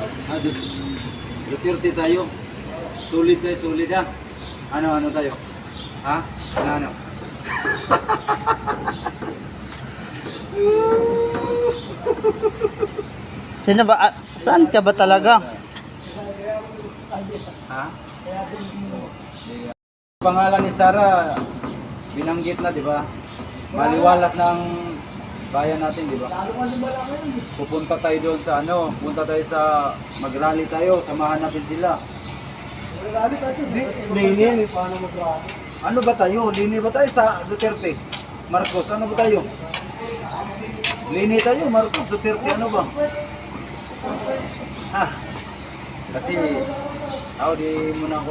Ah, Duterte tayo. Sulit tayo, sulit ha. Ano tayo? Ha? Ano? Sino ba? Saan ka ba talaga? Ha? Pangalan ni Sara, binanggit na, di ba? Maliwalas ng bayan natin, di ba? Pupunta tayo doon sa punta tayo sa mag-rally tayo, samahan natin sila. Lini, paano mag-rally? Ano ba tayo? Lini ba tayo sa Duterte? Marcos, ano ba tayo? Lini tayo, Marcos, Duterte, ano ba? Ha? Kasi, di muna ako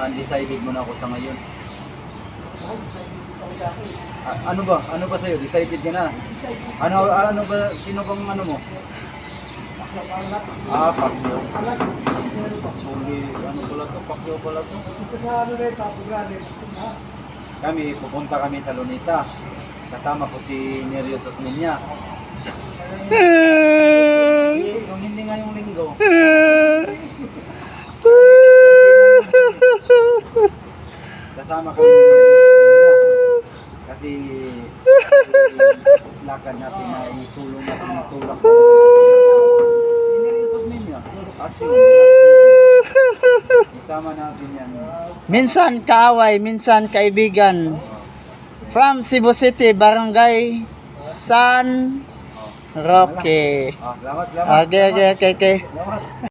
undecided muna ako sa ngayon. Ano ba? Ano ba sa'yo? Decided ka na? Ano ba? Sino bang mo? Pacquiao. Suli, Pacquiao pala to. Kami, pupunta kami sa Lunita. Kasama ko si Nerio Sosmeña. Yung hindi nga yung linggo. Kasama kami ni Nerio Sosmeña. Kasi lakad natin na isulong natin yung tulak. Si Nerio Sosmeña. Asyo. Isama natin yan. Minsan kaaway, minsan kaibigan. From Cebu City, Barangay San Roque. Salamat. Okay. Salamat.